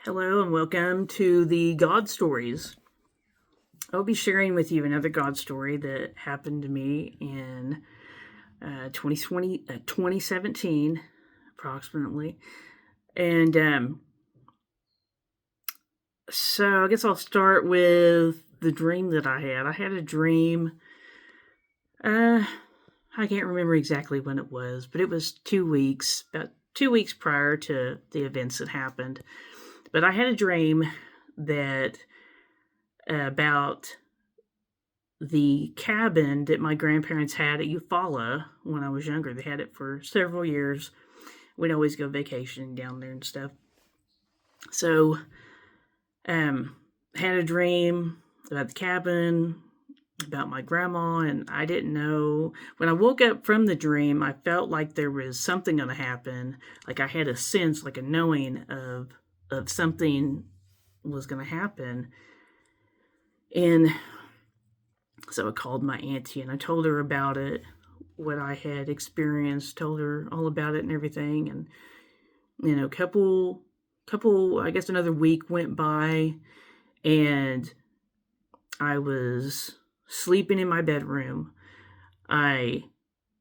Hello and welcome to the God Stories. I'll be sharing with you another God story that happened to me in 2017, approximately. And so I guess I'll start with the dream that I had. I had a dream. I can't remember exactly when it was, but it was about 2 weeks prior to the events that happened. But I had a dream that about the cabin that my grandparents had at Eufaula when I was younger. They had it for several years. We'd always go vacationing down there and stuff. So, had a dream about the cabin, about my grandma, and I didn't know. When I woke up from the dream, I felt like there was something going to happen. Like I had a sense, like a knowing of something was going to happen. And so I called my auntie and I told her about it, what I had experienced, told her all about it and everything. And, couple, I guess another week went by and I was sleeping in my bedroom. I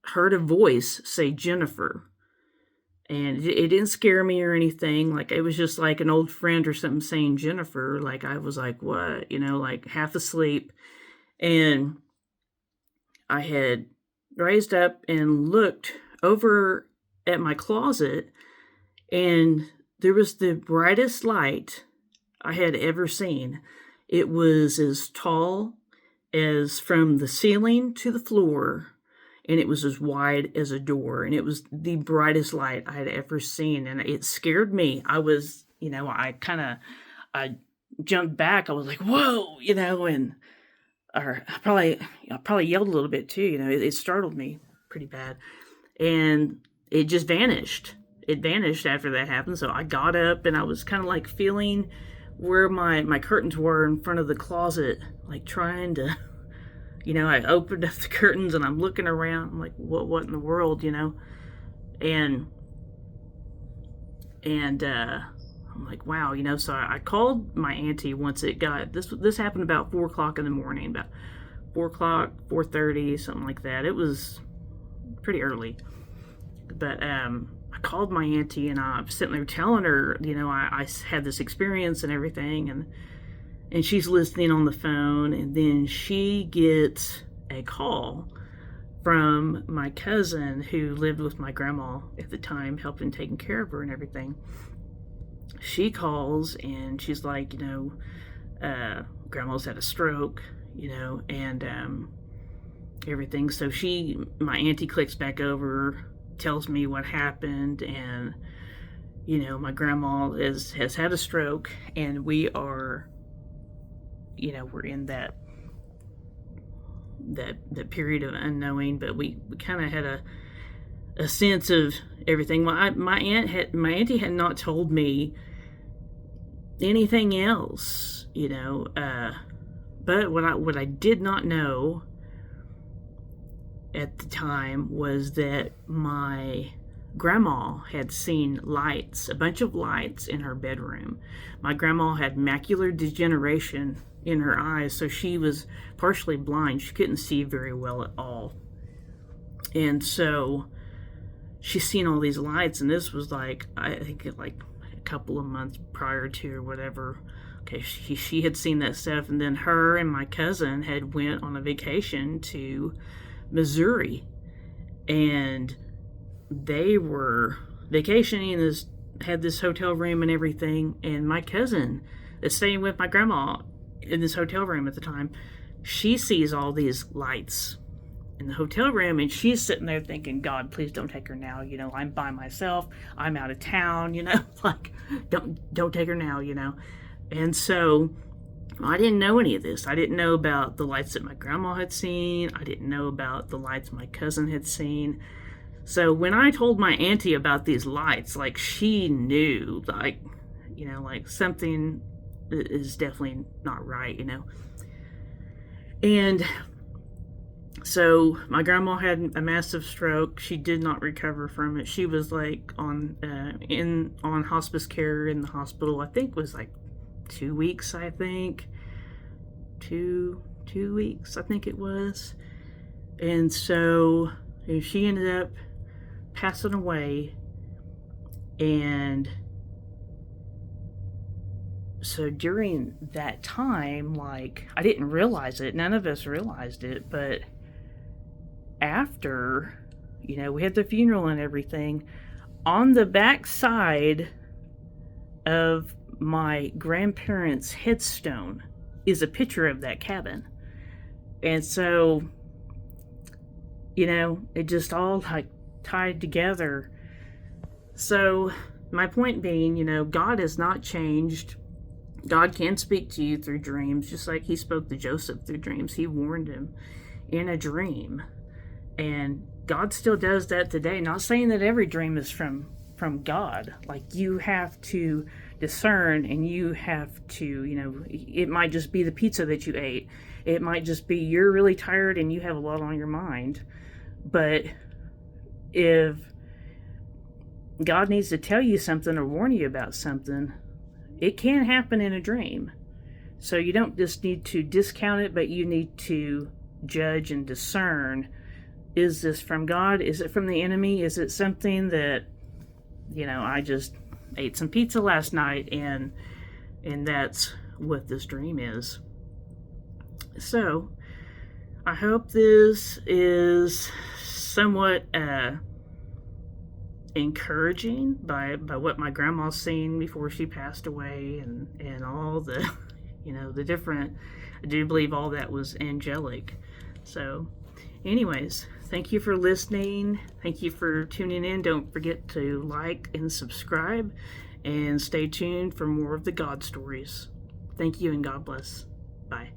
heard a voice say Jennifer. And it didn't scare me or anything. Like, it was just like an old friend or something saying Jennifer. Like, I was like, what? Like half asleep. And I had raised up and looked over at my closet, and there was the brightest light I had ever seen. It was as tall as from the ceiling to the floor, and it was as wide as a door, and it was the brightest light I had ever seen, and it scared me. I was, I jumped back. I was like, whoa, and or I probably yelled a little bit too. It startled me pretty bad, and it just vanished. It vanished after that happened. So I got up and I was kind of like feeling where my curtains were in front of the closet, like trying to, I opened up the curtains and I'm looking around. I'm like, what in the world, and I'm like, wow, so I called my auntie once it got, this happened about 4 o'clock in the morning, about 4 o'clock, 4:30, something like that. It was pretty early. But I called my auntie and I was sitting there telling her, I had this experience and everything. And she's listening on the phone. And then she gets a call from my cousin who lived with my grandma at the time, helping taking care of her and everything. She calls and she's like, grandma's had a stroke, and everything. So my auntie clicks back over, tells me what happened, and my grandma has had a stroke, and we are, we're in that period of unknowing, but we kind of had a sense of everything. My auntie had not told me anything else, but what I did not know at the time was that my grandma had seen lights, a bunch of lights in her bedroom. My grandma had macular degeneration in her eyes, so she was partially blind. She couldn't see very well at all. And so she's seen all these lights, and this was like, I think like a couple of months prior to or whatever. Okay, she had seen that stuff, and then her and my cousin had went on a vacation to Missouri, and they were vacationing had this hotel room and everything, and my cousin is staying with my grandma in this hotel room at the time. She sees all these lights in the hotel room, and she's sitting there thinking, God, please don't take her now. I'm by myself. I'm out of town. Like, don't take her now. And so I didn't know any of this. I didn't know about the lights that my grandma had seen. I didn't know about the lights my cousin had seen. So when I told my auntie about these lights, like, she knew, like, like something is definitely not right, And So my grandma had a massive stroke. She did not recover from it. She was like on hospice care in the hospital. I think it was like 2 weeks. I think 2 weeks. I think it was. And so she ended up passing away. And so during that time, like, I didn't realize it. None of us realized it, but after, we had the funeral and everything, on the back side of my grandparents' headstone is a picture of that cabin. And so, it just all like tied together. So my point being, God has not changed. God can speak to you through dreams, just like he spoke to Joseph through dreams. He warned him in a dream. And God still does that today. Not saying that every dream is from God. Like, you have to discern, and you have to, it might just be the pizza that you ate. It might just be you're really tired and you have a lot on your mind. But if God needs to tell you something or warn you about something, it can happen in a dream. So you don't just need to discount it, but you need to judge and discern. Is this from God? Is it from the enemy? Is it something that, I just ate some pizza last night and that's what this dream is. So I hope this is somewhat encouraging by what my grandma's seen before she passed away, and all the the different, I do believe all that was angelic. So anyways, thank you for listening. Thank you for tuning in. Don't forget to like and subscribe, and stay tuned for more of the God stories. Thank you, and God bless. Bye.